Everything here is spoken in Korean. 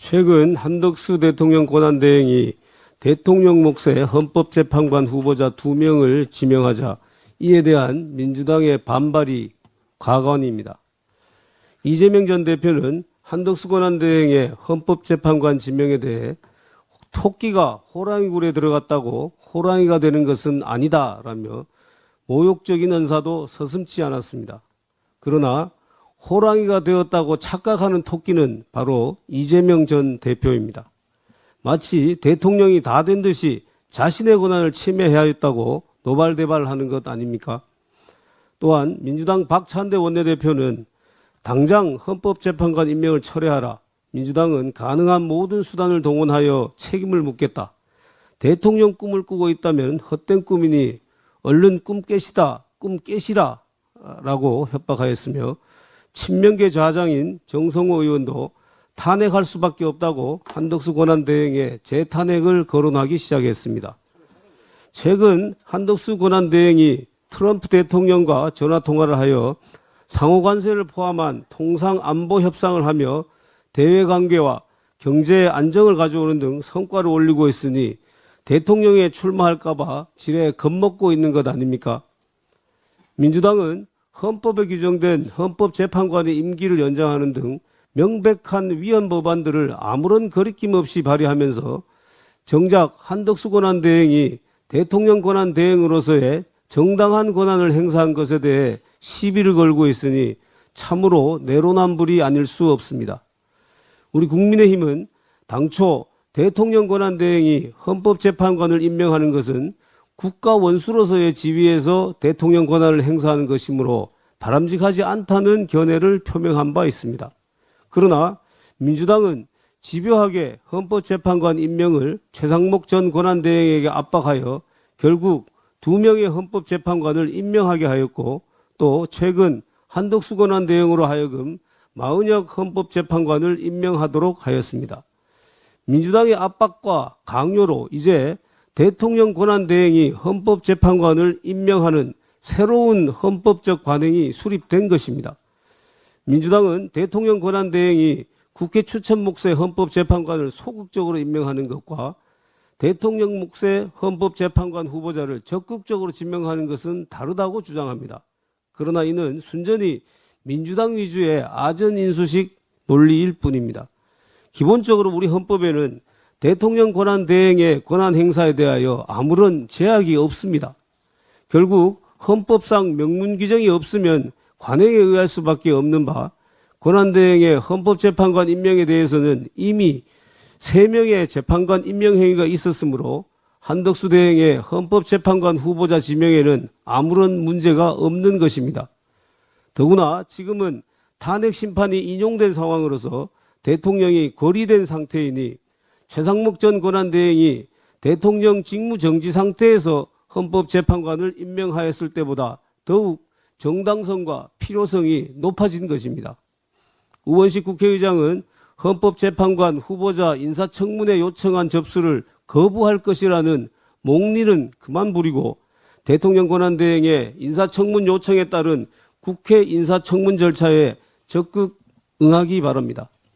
최근 한덕수 대통령 권한대행이 대통령 몫의 헌법재판관 후보자 2명을 지명하자 이에 대한 민주당의 반발이 과관입니다. 이재명 전 대표는 한덕수 권한대행의 헌법재판관 지명에 대해 토끼가 호랑이 굴에 들어갔다고 호랑이가 되는 것은 아니다라며 모욕적인 언사도 서슴지 않았습니다. 그러나 호랑이가 되었다고 착각하는 토끼는 바로 이재명 전 대표입니다. 마치 대통령이 다 된 듯이 자신의 권한을 침해해야 했다고 노발대발하는 것 아닙니까? 또한 민주당 박찬대 원내대표는 당장 헌법재판관 임명을 철회하라. 민주당은 가능한 모든 수단을 동원하여 책임을 묻겠다. 대통령 꿈을 꾸고 있다면 헛된 꿈이니 얼른 꿈 깨시다, 꿈 깨시라 라고 협박하였으며 친명계 좌장인 정성호 의원도 탄핵할 수밖에 없다고 한덕수 권한대행의 재탄핵을 거론하기 시작했습니다. 최근 한덕수 권한대행이 트럼프 대통령과 전화통화를 하여 상호관세를 포함한 통상안보 협상을 하며 대외관계와 경제 안정을 가져오는 등 성과를 올리고 있으니 대통령에 출마할까 봐 지레 겁먹고 있는 것 아닙니까? 민주당은 헌법에 규정된 헌법재판관의 임기를 연장하는 등 명백한 위헌 법안들을 아무런 거리낌 없이 발의하면서 정작 한덕수 권한대행이 대통령 권한대행으로서의 정당한 권한을 행사한 것에 대해 시비를 걸고 있으니 참으로 내로남불이 아닐 수 없습니다. 우리 국민의힘은 당초 대통령 권한대행이 헌법재판관을 임명하는 것은 국가 원수로서의 지위에서 대통령 권한을 행사하는 것이므로 바람직하지 않다는 견해를 표명한 바 있습니다. 그러나 민주당은 집요하게 헌법재판관 임명을 최상목 전 권한대행에게 압박하여 결국 2명의 헌법재판관을 임명하게 하였고 또 최근 한덕수 권한대행으로 하여금 마은혁 헌법재판관을 임명하도록 하였습니다. 민주당의 압박과 강요로 이제 대통령 권한대행이 헌법재판관을 임명하는 새로운 헌법적 관행이 수립된 것입니다. 민주당은 대통령 권한대행이 국회 추천 몫의 헌법재판관을 소극적으로 임명하는 것과 대통령 몫의 헌법재판관 후보자를 적극적으로 지명하는 것은 다르다고 주장합니다. 그러나 이는 순전히 민주당 위주의 아전인수식 논리일 뿐입니다. 기본적으로 우리 헌법에는 대통령 권한대행의 권한 행사에 대하여 아무런 제약이 없습니다. 결국 헌법상 명문 규정이 없으면 관행에 의할 수밖에 없는 바 권한대행의 헌법재판관 임명에 대해서는 이미 3명의 재판관 임명 행위가 있었으므로 한덕수 대행의 헌법재판관 후보자 지명에는 아무런 문제가 없는 것입니다. 더구나 지금은 탄핵 심판이 인용된 상황으로서 대통령이 거리된 상태이니 최상목 전 권한대행이 대통령 직무 정지 상태에서 헌법재판관을 임명하였을 때보다 더욱 정당성과 필요성이 높아진 것입니다. 우원식 국회의장은 헌법재판관 후보자 인사청문회 요청안 접수를 거부할 것이라는 몽리는 그만 부리고 대통령 권한대행의 인사청문 요청에 따른 국회 인사청문 절차에 적극 응하기 바랍니다.